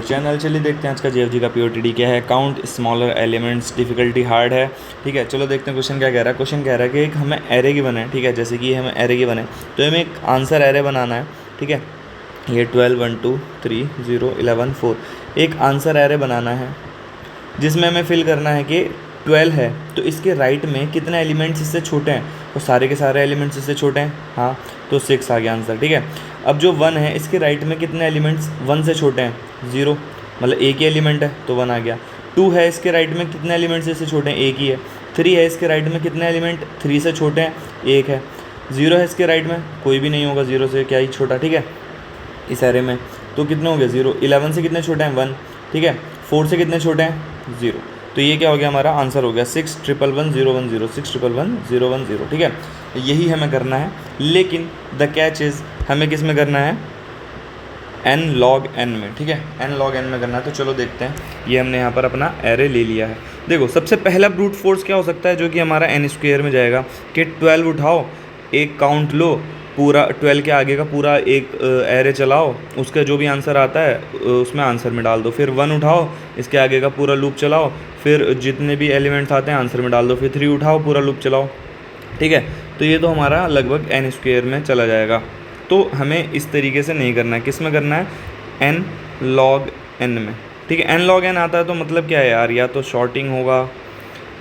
Channel. चलिए देखते हैं आज का जेएफजी का पीओटीडी क्या है। Count smaller elements, difficulty hard है। ठीक है, चलो देखते हैं क्वेश्चन क्या कह रहा है। क्वेश्चन कह रहा है कि एक हमें एरे की बने, ठीक है, जैसे कि हमें एरे की बने तो हमें एक आंसर एरे बनाना है। ठीक है, ये 12 1 2 3 0 11 4 एक आंसर एरे बनाना है जिसमें हमें फिल करना है कि 12 है तो इसके राइट में कितने एलिमेंट्स इससे छोटे हैं, तो सारे के सारे एलिमेंट्स इससे छोटे हैं, हाँ, तो 6 आ गया आंसर। ठीक है, अब जो 1 है इसके राइट में कितने एलिमेंट्स 1 से छोटे हैं, 0, मतलब एक ही एलिमेंट है तो 1 आ गया। 2 है इसके राइट में कितने एलिमेंट्स इससे छोटे हैं, एक ही है। 3 है इसके राइट में कितने एलिमेंट 3 से छोटे हैं, एक है। 0 है इसके राइट में, कोई भी नहीं होगा, 0 से क्या ही छोटा। ठीक है, इस एरे में तो कितने हो गए 0। 11 से कितने छोटे हैं 1, ठीक है। 4 से कितने छोटे हैं 0, तो ये क्या हो गया हमारा आंसर हो गया 6 1 1 0 1 0 6 1 1 0 1 0। ठीक है, यही हमें करना है, लेकिन द कैच इज़ हमें किस में करना है, n log n में। ठीक है, n log n में करना है। तो चलो देखते हैं, ये हमने यहाँ पर अपना एरे ले लिया है। देखो सबसे पहला ब्रूट फोर्स क्या हो सकता है जो कि हमारा n स्क्वायर में जाएगा कि 12 उठाओ, एक काउंट लो, पूरा 12 के आगे का पूरा एक एरे चलाओ, उसका जो भी आंसर आता है उसमें आंसर में डाल दो। फिर 1 उठाओ, इसके आगे का पूरा लूप चलाओ, फिर जितने भी एलिमेंट्स आते हैं आंसर में डाल दो। फिर 3 उठाओ, पूरा लूप चलाओ। ठीक है, तो ये तो हमारा लगभग n स्क्वायर में चला जाएगा। तो हमें इस तरीके से नहीं करना है, किस में करना है, n log n में। ठीक है, n log n आता है तो मतलब क्या है यार, या तो शॉर्टिंग होगा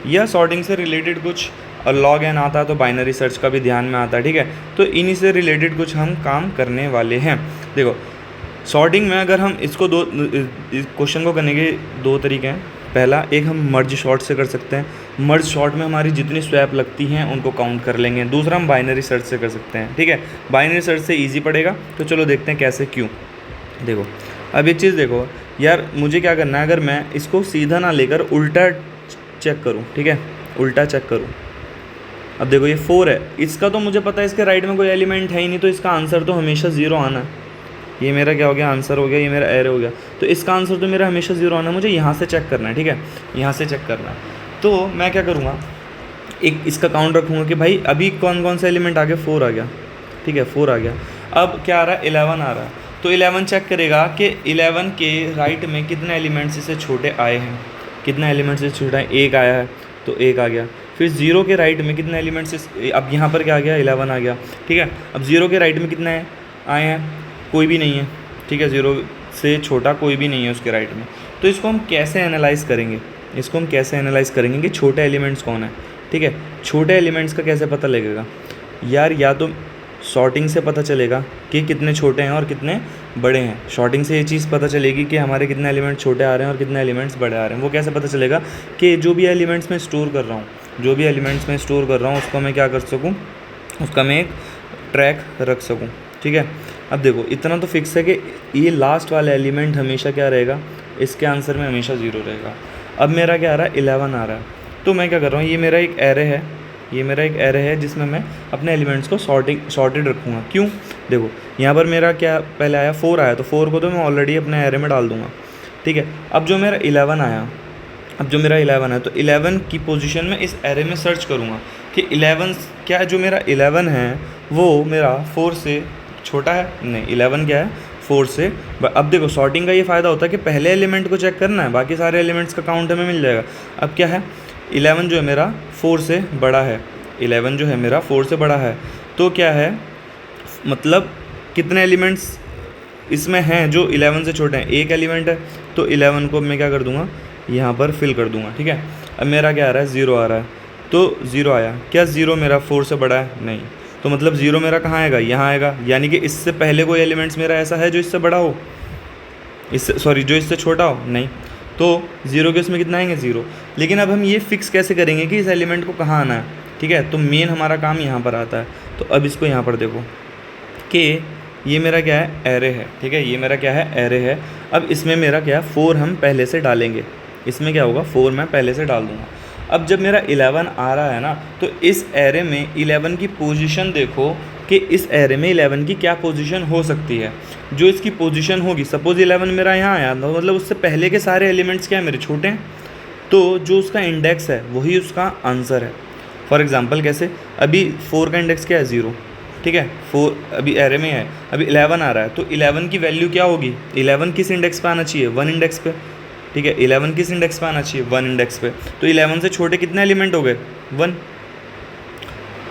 या शॉर्टिंग से रिलेटेड कुछ, और log n आता है तो बाइनरी सर्च का भी ध्यान में आता है। ठीक है, तो इन्हीं से रिलेटेड कुछ हम काम करने वाले हैं। देखो शॉर्टिंग में अगर हम इसको इस क्वेश्चन को करने के 2 तरीके हैं। पहला, एक हम मर्ज शॉर्ट से कर सकते हैं, मर्ज शॉर्ट में हमारी जितनी स्वैप लगती हैं उनको काउंट कर लेंगे। दूसरा, हम बाइनरी सर्च से कर सकते हैं। ठीक है, बाइनरी सर्च से ईजी पड़ेगा, तो चलो देखते हैं कैसे, क्यों। देखो अब एक चीज़ देखो यार, मुझे क्या करना है, अगर मैं इसको सीधा ना लेकर उल्टा चेक करूँ, ठीक है, उल्टा चेक करूँ। अब देखो ये 4 है, इसका तो मुझे पता है इसके राइट में कोई एलिमेंट है ही नहीं, तो इसका आंसर तो हमेशा 0 आना है। ये मेरा क्या हो गया, आंसर हो गया, ये मेरा एरे हो गया, तो इसका आंसर तो मेरा हमेशा 0 आना है। मुझे यहाँ से चेक करना है, ठीक है, यहाँ से चेक करना है। तो मैं क्या करूँगा, एक इसका काउंट रखूँगा कि भाई अभी कौन कौन सा एलिमेंट आ गया, 4 आ गया। ठीक है, 4 आ गया। अब क्या आ रहा है, 11 आ रहा है, तो 11 चेक करेगा कि 11 के राइट में कितने एलिमेंट्स से छोटे आए हैं, कितने एलिमेंट्स से छोटा है, 1 आया है तो 1 आ गया। फिर 0 के राइट में कितने एलिमेंट्स से, अब यहाँ पर क्या आ गया, 11 आ गया। ठीक है, अब 0 के राइट में कितने आए हैं, कोई भी नहीं है। ठीक है, 0 से छोटा कोई भी नहीं है उसके राइट में। तो इसको हम कैसे एनालाइज़ करेंगे, इसको हम कैसे एनालाइज़ करेंगे कि छोटे एलिमेंट्स कौन है। ठीक है, छोटे एलिमेंट्स का कैसे पता लगेगा यार, या तो शॉर्टिंग से पता चलेगा कि कितने छोटे हैं और कितने बड़े हैं। शॉर्टिंग से ये चीज़ पता चलेगी कि हमारे कितने एलिमेंट्स छोटे आ रहे हैं और कितने एलिमेंट्स बड़े आ रहे हैं। वो कैसे पता चलेगा कि जो भी एलिमेंट्स मैं स्टोर कर रहा हूँ, जो भी एलिमेंट्स मैं स्टोर कर रहा हूँ उसको मैं क्या कर सकूँ, उसका मैं एक ट्रैक रख सकूँ। ठीक है, अब देखो इतना तो फिक्स है कि ये लास्ट वाला एलिमेंट हमेशा क्या रहेगा, इसके आंसर में हमेशा 0 रहेगा। अब मेरा क्या आ रहा है, 11 आ रहा है, तो मैं क्या कर रहा हूँ, ये मेरा एक एरे है, ये मेरा एक एरे है जिसमें मैं अपने एलिमेंट्स को सॉर्टेड रखूँगा। क्यों, देखो यहाँ पर मेरा क्या पहले आया, 4 आया, तो 4 को तो मैं ऑलरेडी अपने एरे में डाल दूँगा। ठीक है, अब जो मेरा 11 आया, अब जो मेरा 11 है तो 11 की पोजीशन में इस एरे में सर्च करूँगा कि 11 क्या, जो मेरा 11 है वो मेरा 4 से छोटा है, नहीं 11 क्या है 4 से। अब देखो सॉर्टिंग का ये फ़ायदा होता है कि पहले एलिमेंट को चेक करना है, बाकी सारे एलिमेंट्स का काउंट हमें मिल जाएगा। अब क्या है, 11 जो है मेरा 4 से बड़ा है, 11 जो है मेरा 4 से बड़ा है, तो क्या है, मतलब कितने एलिमेंट्स इसमें हैं जो 11 से छोटे हैं, एक एलिमेंट है, तो 11 को मैं क्या कर दूँगा, यहाँ पर फिल कर दूँगा। ठीक है, अब मेरा क्या आ रहा है, 0 आ रहा है, तो 0 आया, क्या 0 मेरा 4 से बड़ा है, नहीं, तो मतलब 0 मेरा कहाँ आएगा, यहाँ आएगा, यानी कि इससे पहले कोई एलिमेंट्स मेरा ऐसा है जो इससे बड़ा हो, इससे सॉरी जो इससे छोटा हो, नहीं, तो 0 के इसमें कितना आएंगे, 0। लेकिन अब हम ये फिक्स कैसे करेंगे कि इस एलिमेंट को कहाँ आना है। ठीक है, तो मेन हमारा काम यहाँ पर आता है। तो अब इसको यहाँ पर देखो कि ये मेरा क्या है, एरे है। ठीक है, ये मेरा क्या है, एरे है। अब इसमें मेरा क्या है, 4 हम पहले से डालेंगे, इसमें क्या होगा, 4 मैं पहले से डाल दूँगा। अब जब मेरा 11 आ रहा है ना, तो इस एरे में 11 की पोजीशन देखो कि इस एरे में 11 की क्या पोजीशन हो सकती है। जो इसकी पोजीशन होगी, सपोज़ 11 मेरा यहाँ आया, तो मतलब उससे पहले के सारे एलिमेंट्स क्या है, मेरे छोटे हैं, तो जो उसका इंडेक्स है वही उसका आंसर है। फॉर एग्ज़ाम्पल कैसे, अभी 4 का इंडेक्स क्या है, 0। ठीक ठीक है। 4 अभी एरे में है, अभी 11 आ रहा है, तो 11 की वैल्यू क्या होगी, 11 किस इंडेक्स पे आना चाहिए, 1 इंडेक्स पे, ठीक है। 11 किस इंडेक्स पे आना चाहिए, 1 इंडेक्स पे, तो 11 से छोटे कितने एलिमेंट हो गए, 1।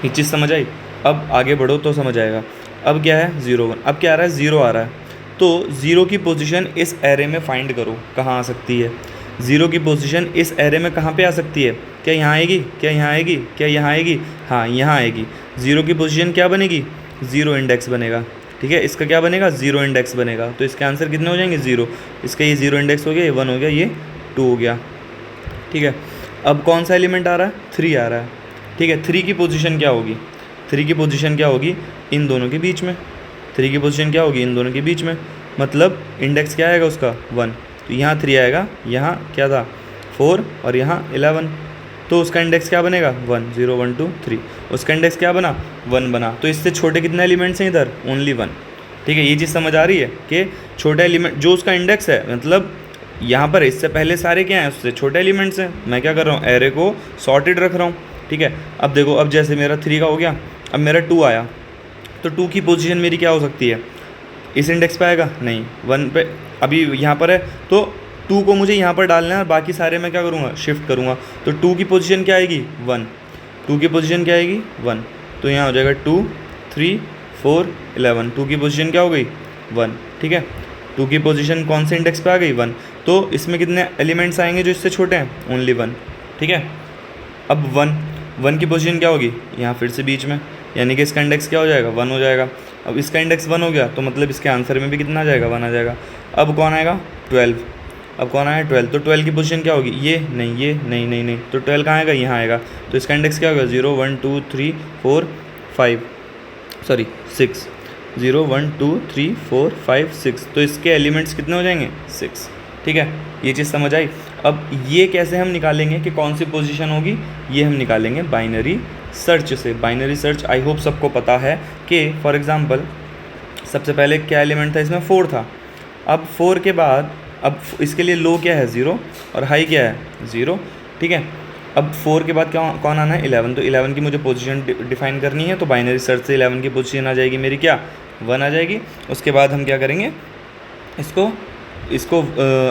ये चीज़ समझ आई। अब आगे बढ़ो तो समझ आएगा। अब क्या है 0 1, अब क्या आ रहा है 0 आ रहा है, तो 0 की पोजीशन इस एरे में फाइंड करो कहाँ आ सकती है। 0 की पोजीशन इस एरे में कहाँ पे आ सकती है, क्या यहाँ आएगी, क्या यहाँ आएगी, क्या यहाँ आएगी, हाँ यहाँ आएगी। 0 की पोजीशन क्या बनेगी, 0 इंडेक्स बनेगा, ठीक है। इसका क्या बनेगा, 0 इंडेक्स बनेगा, तो इसके आंसर कितने हो जाएंगे 0। इसका ये 0 इंडेक्स हो गया, ये 1 हो गया, ये 2 हो गया, ठीक है। अब कौन सा एलिमेंट आ रहा है, 3 आ रहा है, ठीक है। 3 की पोजीशन क्या होगी, 3 की पोजीशन क्या होगी, इन दोनों के बीच में। 3 की पोजीशन क्या होगी, इन दोनों के बीच में, मतलब इंडेक्स क्या आएगा उसका 1, तो यहाँ 3 आएगा, यहाँ क्या था 4 और यहाँ 11, तो उसका इंडेक्स क्या बनेगा 1 0 1 2 3, उसका इंडेक्स क्या बना 1 बना। तो इससे छोटे कितने एलिमेंट्स हैं इधर, ओनली 1, ठीक है। ये चीज़ समझ आ रही है कि छोटा एलिमेंट जो उसका इंडेक्स है, मतलब यहाँ पर इससे पहले सारे क्या हैं, उससे छोटे एलिमेंट्स हैं। मैं क्या कर रहा हूँ, एरे को सॉर्टेड रख रहा हूँ, ठीक है। अब देखो, अब जैसे मेरा 3 का हो गया, अब मेरा 2 आया, तो 2 की पोजीशन मेरी क्या हो सकती है, इस इंडेक्स पे आएगा नहीं, 1 पे अभी यहाँ पर है, तो 2 को मुझे यहाँ पर डालना है और बाकी सारे मैं क्या करूँगा, शिफ्ट करूँगा। तो 2 की पोजीशन क्या आएगी 1, 2 की पोजीशन क्या आएगी 1, तो यहाँ हो जाएगा 2 3 4 11, 2 की पोजीशन क्या हो गई 1, ठीक है। 2 की पोजीशन कौन से इंडेक्स पे आ गई 1, तो इसमें कितने एलिमेंट्स आएंगे जो इससे छोटे हैं, ओनली 1, ठीक है। अब 1 की पोजीशन क्या होगी, यहाँ फिर से बीच में, यानी कि इसका इंडेक्स क्या हो जाएगा 1 हो जाएगा। अब इसका इंडेक्स 1 हो गया, तो मतलब इसके आंसर में भी कितना आ जाएगा 1 आ जाएगा। अब कौन आएगा 12, अब कौन आया 12, तो 12 की पोजीशन क्या होगी, ये नहीं, ये नहीं नहीं नहीं, तो 12 कहाँ आएगा, यहाँ आएगा, तो इसका इंडेक्स क्या होगा 0 1 2 3 4 5 सॉरी 6, 0 1 2 3 4 5 6, तो इसके एलिमेंट्स कितने हो जाएंगे 6, ठीक है। ये चीज़ समझ आई। अब ये कैसे हम निकालेंगे कि कौन सी पोजीशन होगी, ये हम निकालेंगे बाइनरी सर्च से। बाइनरी सर्च आई होप सबको पता है कि फॉर एग्जांपल सबसे पहले क्या एलिमेंट था इसमें, 4 था। अब 4 के बाद अब इसके लिए लो क्या है 0 और हाई क्या है 0, ठीक है। अब 4 के बाद क्या कौन आना है 11, तो 11 की मुझे पोजीशन डिफाइन करनी है, तो बाइनरी सर्च से 11 की पोजीशन आ जाएगी मेरी क्या 1 आ जाएगी। उसके बाद हम क्या करेंगे, इसको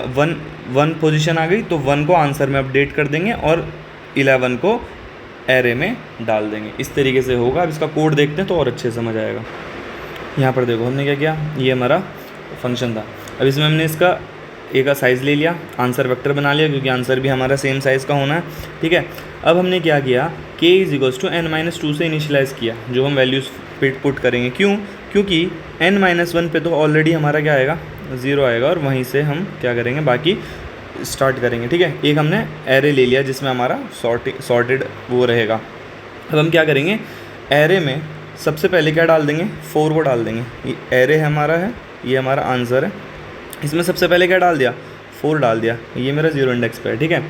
1 पोजीशन आ गई, तो 1 को आंसर में अपडेट कर देंगे और 11 को एरे में डाल देंगे। इस तरीके से होगा। अब इसका कोड देखते हैं तो और अच्छे समझ आएगा। यहाँ पर देखो हमने क्या किया, ये हमारा फंक्शन था। अब इसमें हमने इसका ए का साइज़ ले लिया, आंसर वेक्टर बना लिया, क्योंकि आंसर भी हमारा सेम साइज़ का होना है, ठीक है। अब हमने क्या किया, k = n-2 से इनिशियलाइज़ किया, जो हम वैल्यूज़ पुट करेंगे। क्यों, क्योंकि n-1 पे तो ऑलरेडी हमारा क्या आएगा 0 आएगा, और वहीं से हम क्या करेंगे बाकी स्टार्ट करेंगे, ठीक है। एक हमने एरे ले लिया जिसमें हमारा सॉर्टेड वो रहेगा। अब हम क्या करेंगे, एरे में सबसे पहले क्या डाल देंगे 4 को डाल देंगे। ये एरे हमारा है, ये हमारा आंसर है, इसमें सबसे पहले क्या डाल दिया 4 डाल दिया, ये मेरा 0 इंडेक्स पे है, ठीक है।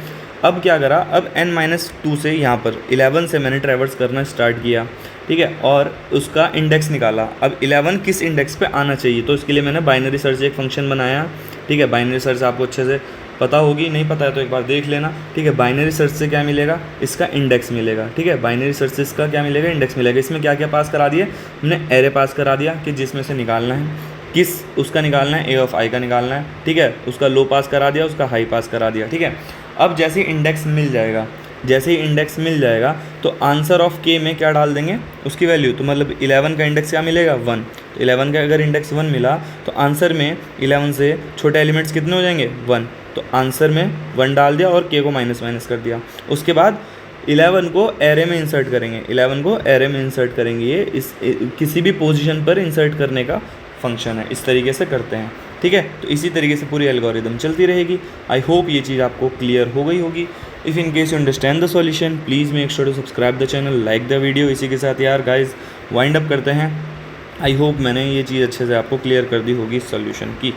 अब क्या करा, अब n-2 से यहाँ पर 11 से मैंने ट्रैवर्स करना स्टार्ट किया, ठीक है, और उसका इंडेक्स निकाला। अब 11 किस इंडेक्स पे आना चाहिए, तो इसके लिए मैंने बाइनरी सर्च एक फंक्शन बनाया, ठीक है। बाइनरी सर्च आपको अच्छे से पता होगी, नहीं पता है तो एक बार देख लेना, ठीक है। बाइनरी सर्च से क्या मिलेगा, इसका इंडेक्स मिलेगा, ठीक है। बाइनरी सर्च से इसका क्या मिलेगा, इंडेक्स मिलेगा। इसमें क्या क्या पास करा दिया हमने, एरे पास करा दिया कि जिसमें से निकालना है, किस उसका निकालना है, a(i) का निकालना है, ठीक है। उसका लो पास करा दिया, उसका हाई पास करा दिया, ठीक है। अब जैसे ही इंडेक्स मिल जाएगा, जैसे ही इंडेक्स मिल जाएगा तो आंसर ऑफ k में क्या डाल देंगे, उसकी वैल्यू, तो मतलब 11 का इंडेक्स क्या मिलेगा 1, तो 11 का अगर इंडेक्स 1 मिला तो आंसर में 11 से छोटे एलिमेंट्स कितने हो जाएंगे 1, तो आंसर में 1 डाल दिया और k को माइनस कर दिया। उसके बाद 11 को एरे में इंसर्ट करेंगे, 11 को एरे में इंसर्ट करेंगे। ये इस किसी भी पोजीशन पर इंसर्ट करने का फंक्शन है, इस तरीके से करते हैं, ठीक है। तो इसी तरीके से पूरी एल्गोरिदम चलती रहेगी। आई होप ये चीज़ आपको क्लियर हो गई होगी। If in case you understand the solution please make sure to subscribe the channel, like the video. इसी के साथ यार गाइज वाइंड अप करते हैं। आई होप मैंने ये चीज़ अच्छे से आपको क्लियर कर दी होगी सॉल्यूशन की।